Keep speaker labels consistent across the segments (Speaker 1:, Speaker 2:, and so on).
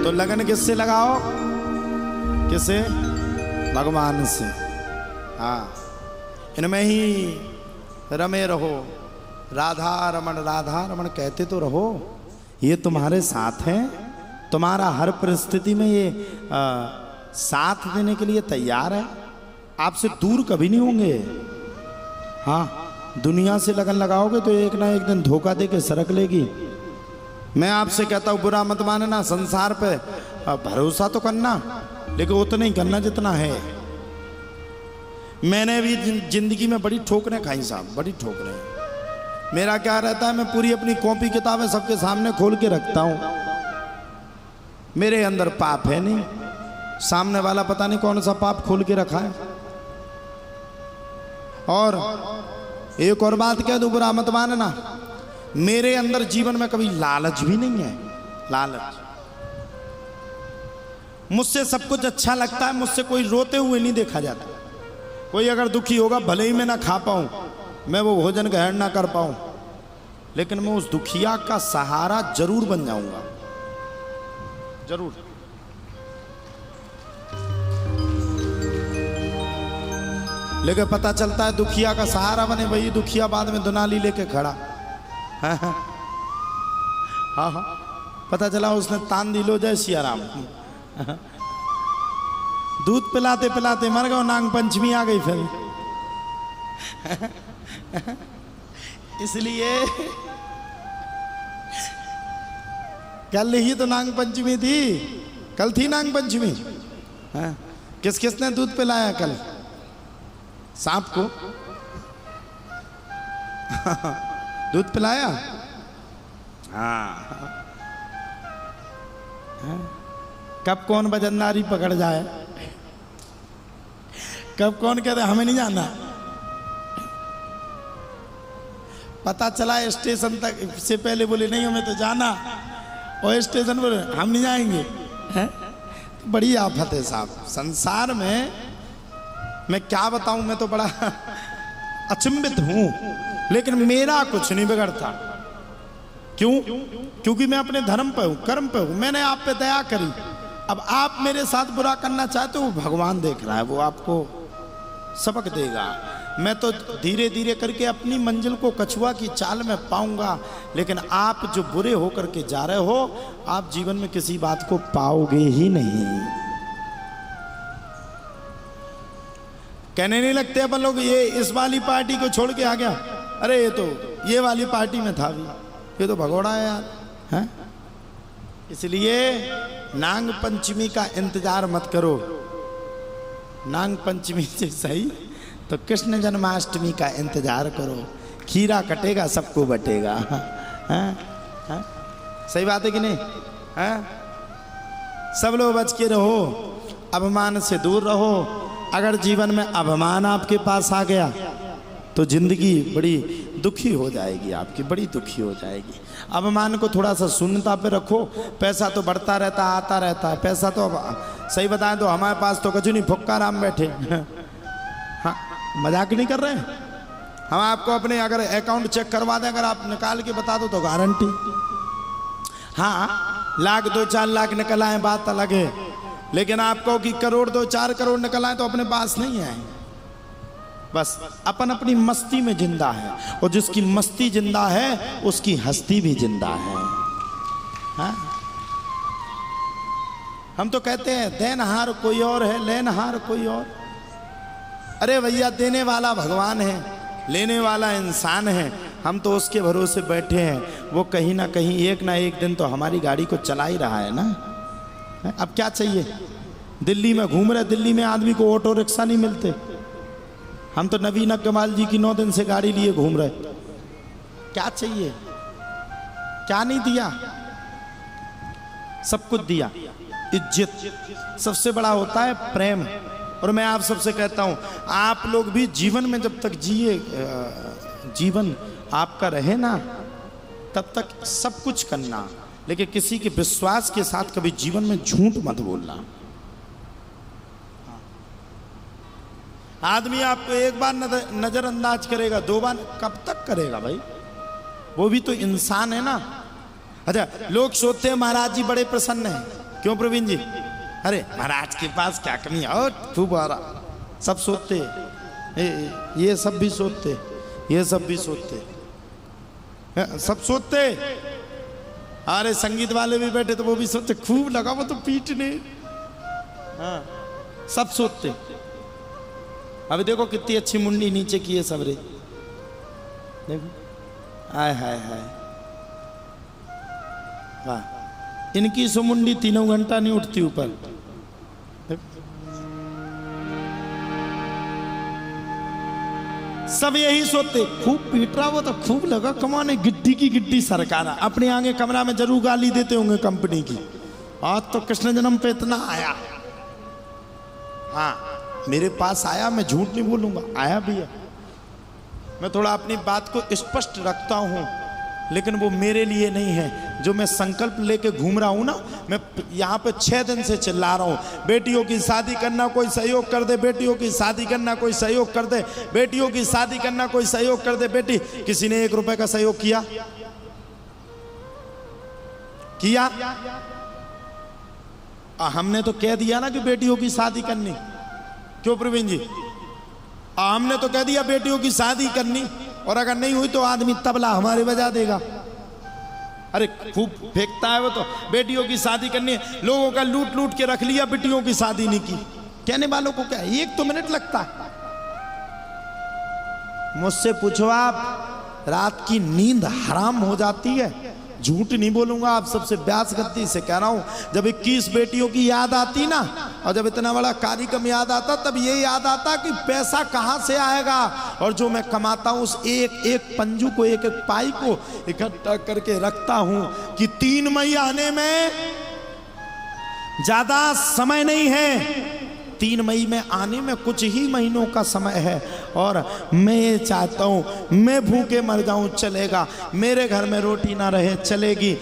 Speaker 1: तो लगन किससे लगाओ? किससे? भगवान से। हाँ, इनमें ही रमे रहो। राधा रमण कहते तो रहो। ये तुम्हारे साथ हैं, तुम्हारा हर परिस्थिति में ये साथ देने के लिए तैयार है, आपसे दूर कभी नहीं होंगे। हाँ, दुनिया से लगन लगाओगे तो एक ना एक दिन धोखा दे के सरक लेगी। मैं आपसे कहता हूँ बुरा मत मानना, संसार पे भरोसा तो करना, लेकिन उतना ही करना जितना है। मैंने भी जिंदगी में बड़ी ठोकरें खाई साहब, बड़ी ठोकरें। मेरा क्या रहता है, मैं पूरी अपनी कॉपी किताबें सबके सामने खोल के रखता हूँ। मेरे अंदर पाप है नहीं, सामने वाला पता नहीं कौन सा पाप खोल के रखा है। और एक और बात कह दूं, बुरा मत मानना, मेरे अंदर जीवन में कभी लालच भी नहीं है। लालच, मुझसे सब कुछ अच्छा लगता है, मुझसे कोई रोते हुए नहीं देखा जाता। कोई अगर दुखी होगा, भले ही मैं ना खा पाऊं, मैं वो भोजन ग्रहण ना कर पाऊं, लेकिन मैं उस दुखिया का सहारा जरूर बन जाऊंगा, जरूर। लेकिन पता चलता है दुखिया का सहारा बने, वही दुखिया बाद में दुनाली लेके खड़ा। हाँ हाँ, पता चला उसने तान दी लो जय सिया राम। दूध पिलाते पिलाते मर गए, नाग पंचमी आ गई फिर। इसलिए कल ही तो नाग पंचमी थी, कल थी नाग पंचमी। हाँ? किस किसने दूध पिलाया कल? सांप को दूध पिलाया? हाँ। कब कौन वजनदारी पकड़ जाए, कब कौन कहते हमें नहीं जाना। पता चला स्टेशन तक से पहले बोले नहीं हमें तो जाना, और स्टेशन पर हम नहीं जाएंगे। है? बड़ी आफत है साहब संसार में। मैं क्या बताऊं, मैं तो बड़ा अचंभित हूं, लेकिन मेरा कुछ नहीं बिगड़ता। क्यों? क्योंकि मैं अपने धर्म पे हूं, कर्म पे हूं। मैंने आप पे दया करी, अब आप मेरे साथ बुरा करना चाहते हो, भगवान देख रहा है, वो आपको सबक देगा। मैं तो धीरे धीरे करके अपनी मंजिल को कछुआ की चाल में पाऊंगा, लेकिन आप जो बुरे होकर के जा रहे हो, आप जीवन में किसी बात को पाओगे ही नहीं। कहने नहीं लगते अपन लोग, ये इस वाली पार्टी को छोड़ के आ गया, अरे ये तो ये वाली पार्टी में था भी, ये तो भगोड़ा है यार। है? इसलिए नाग पंचमी का इंतजार मत करो। नाग पंचमी से सही तो कृष्ण जन्माष्टमी का इंतजार करो। खीरा कटेगा सबको बटेगा। हाँ? सही बात है कि नहीं? हाँ? सब लोग बच के रहो, अभिमान से दूर रहो। अगर जीवन में अभिमान आपके पास आ गया तो जिंदगी बड़ी दुखी हो जाएगी, आपकी बड़ी दुखी हो जाएगी। अभिमान को थोड़ा सा शून्यता पे रखो। पैसा तो बढ़ता रहता है, आता रहता है। पैसा तो सही बताएं तो हमारे पास तो कछु नहीं, फुक्का राम बैठे। हाँ, मजाक नहीं कर रहे हैं हम। आपको अपने अगर अकाउंट चेक करवा दें, अगर आप निकाल के बता दो तो गारंटी। हाँ, लाख 2-4 लाख निकल आए बात अलग है, लेकिन आपको कि करोड़ 2-4 करोड़ निकल आए तो अपने पास नहीं आए। बस अपन अपनी मस्ती में जिंदा है, और जिसकी मस्ती जिंदा है उसकी हस्ती भी जिंदा है। हाँ? हम तो कहते हैं देनहार कोई और है, लेनहार कोई और। अरे भैया, देने वाला भगवान है, लेने वाला इंसान है। हम तो उसके भरोसे बैठे हैं, वो कहीं ना कहीं एक ना एक दिन तो हमारी गाड़ी को चला ही रहा है ना। अब क्या चाहिए? दिल्ली में घूम रहे, दिल्ली में आदमी को ऑटो रिक्शा नहीं मिलते। हम तो नवीन अग्रवाल जी की 9 दिन से गाड़ी लिए घूम रहे। क्या चाहिए? क्या नहीं दिया? सब कुछ दिया। इज्जत सबसे बड़ा होता है, प्रेम। और मैं आप सबसे कहता हूं, आप लोग भी जीवन में जब तक जिए, जीवन आपका रहे ना, तब तक सब कुछ करना, लेकिन किसी के विश्वास के साथ कभी जीवन में झूठ मत बोलना। आदमी आपको एक बार नजरअंदाज करेगा, 2 बार कब तक करेगा भाई? वो भी तो इंसान है ना। अच्छा, लोग सोचते हैं महाराज जी बड़े प्रसन्न हैं। क्यों प्रवीण जी? अरे महाराज के पास क्या कमी है, और खूब आ रहा, सब सोचते, ये सब भी सोचते, ये सब भी सोचते, सब सोचते। अरे संगीत वाले भी बैठे तो वो भी सोचते, खूब लगा वो तो पीटने। हाँ, सब सोचते। अभी देखो कितनी अच्छी मुंडी नीचे की है सबरे, देखो, आय हाय हाय, वाह। इनकी सुमुंडी 3 घंटा नहीं उठती ऊपर। सब यही सोचते, खूब पीट रहा वो तो खूब लगा कमाने, गिड्डी की गिड्डी सरकारा। अपने आगे कमरा में जरूर गाली देते होंगे कंपनी की, आज तो कृष्ण जन्म पे इतना आया। हाँ, मेरे पास आया, मैं झूठ नहीं बोलूंगा, आया भी है। मैं थोड़ा अपनी बात को स्पष्ट रखता हूं, लेकिन वो मेरे लिए नहीं है। जो मैं संकल्प लेके घूम रहा हूं ना, मैं यहाँ पे 6 दिन से चिल्ला रहा हूं, बेटियों की शादी करना कोई सहयोग कर दे, बेटियों की शादी करना कोई सहयोग कर दे, बेटियों की शादी करना कोई सहयोग कर दे। बेटी, किसी ने 1 रुपए का सहयोग किया? किया? हमने तो कह दिया ना कि बेटियों की शादी करनी। क्यों प्रवीण जी? हमने तो कह दिया बेटियों की शादी करनी, और अगर नहीं हुई तो आदमी तबला हमारे बजा देगा। अरे खूब फेंकता है वो तो, बेटियों की शादी करनी है। लोगों का लूट लूट के रख लिया, बेटियों की शादी नहीं की। कहने वालों को क्या 1 तो मिनट लगता है। मुझसे पूछो आप, रात की नींद हराम हो जाती है। झूठ नहीं बोलूंगा, आप सबसे ब्यास गद्दी से कह रहा हूं। जब 21 बेटियों की याद आती ना, और जब इतना बड़ा कार्यक्रम याद आता, तब ये याद आता कि पैसा कहां से आएगा। और जो मैं कमाता हूं, उस एक एक पंजू को, एक एक पाई को इकट्ठा करके रखता हूं कि 3 मई आने में ज्यादा समय नहीं है। 3 मई में आने में कुछ ही महीनों का समय है, और मैं ये चाहता हूँ, मैं भूखे मर जाऊँ चलेगा, मेरे घर में रोटी ना रहे चलेगी,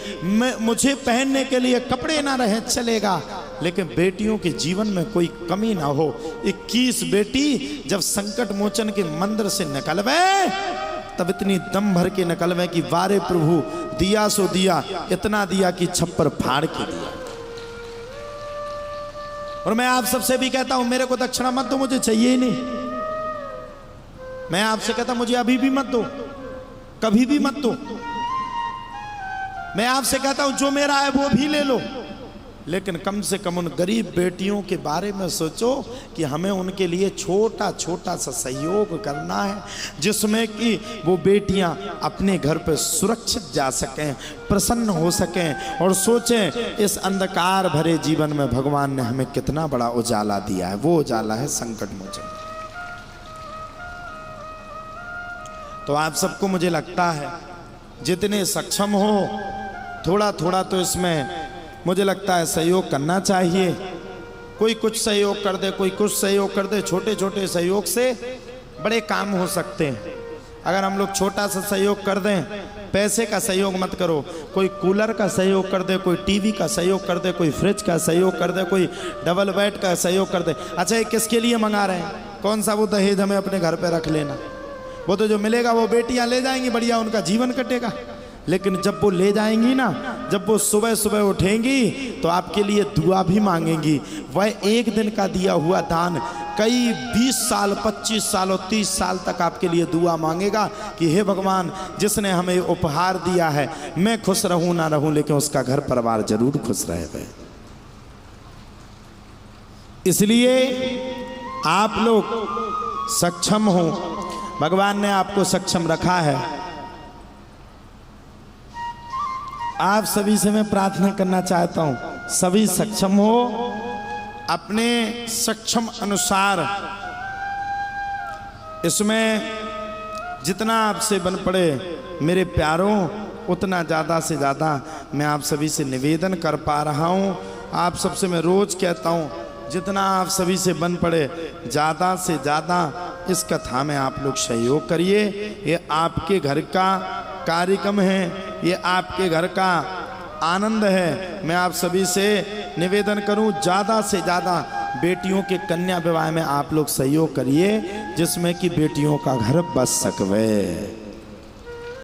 Speaker 1: मुझे पहनने के लिए कपड़े ना रहे चलेगा, लेकिन बेटियों के जीवन में कोई कमी ना हो। 21 बेटी जब संकट मोचन के मंदिर से निकलवे, तब इतनी दम भर के निकलवे कि वारे प्रभु, दिया सो दिया, इतना दिया कि छप्पर फाड़ के दिया। और मैं आप सबसे भी कहता हूं, मेरे को दक्षिणा मत दो, मुझे चाहिए ही नहीं। मैं आपसे कहता मुझे अभी भी मत दो, कभी भी मत दो। मैं आपसे कहता हूं जो मेरा है वो भी ले लो, लेकिन कम से कम उन गरीब बेटियों के बारे में सोचो कि हमें उनके लिए छोटा छोटा सा सहयोग करना है, जिसमें कि वो बेटियां अपने घर पर सुरक्षित जा सकें, प्रसन्न हो सकें, और सोचें इस अंधकार भरे जीवन में भगवान ने हमें कितना बड़ा उजाला दिया है। वो उजाला है संकट मोचन। तो आप सबको मुझे लगता है जितने सक्षम हो, थोड़ा थोड़ा तो इसमें मुझे लगता है सहयोग करना चाहिए। कोई कुछ सहयोग कर दे, कोई कुछ सहयोग कर दे। छोटे छोटे सहयोग से बड़े काम हो सकते हैं। अगर हम लोग छोटा सा सहयोग कर दें, पैसे का सहयोग मत करो, कोई कूलर का सहयोग कर दे, कोई टीवी का सहयोग कर दे, कोई फ्रिज का सहयोग कर दे, कोई डबल बेड का सहयोग कर दे। अच्छा, ये किसके लिए मंगा रहे हैं? कौन सा वो दहेज हमें अपने घर पे रख लेना? वो तो जो मिलेगा वो बेटियां ले जाएंगी, बढ़िया उनका जीवन कटेगा। लेकिन जब वो ले जाएंगी ना, जब वो सुबह सुबह उठेंगी तो आपके लिए दुआ भी मांगेंगी। वह 1 दिन का दिया हुआ दान कई 20 साल, 25 साल और 30 साल तक आपके लिए दुआ मांगेगा कि हे भगवान, जिसने हमें उपहार दिया है, मैं खुश रहूं ना रहूं, लेकिन उसका घर परिवार जरूर खुश रहे। इसलिए आप लोग सक्षम हो, भगवान ने आपको सक्षम रखा है। आप सभी से मैं प्रार्थना करना चाहता हूं, सभी सक्षम हो, अपने सक्षम अनुसार इसमें जितना आपसे बन पड़े मेरे प्यारों, उतना ज़्यादा से ज़्यादा मैं आप सभी से निवेदन कर पा रहा हूं। आप सबसे मैं रोज़ कहता हूं, जितना आप सभी से बन पड़े ज़्यादा से ज़्यादा इस कथा में आप लोग सहयोग करिए। ये आपके घर का कार्यक्रम है, ये आपके घर का आनंद है। मैं आप सभी से निवेदन करूं, ज़्यादा से ज़्यादा बेटियों के कन्या विवाह में आप लोग सहयोग करिए, जिसमें कि बेटियों का घर बस सके।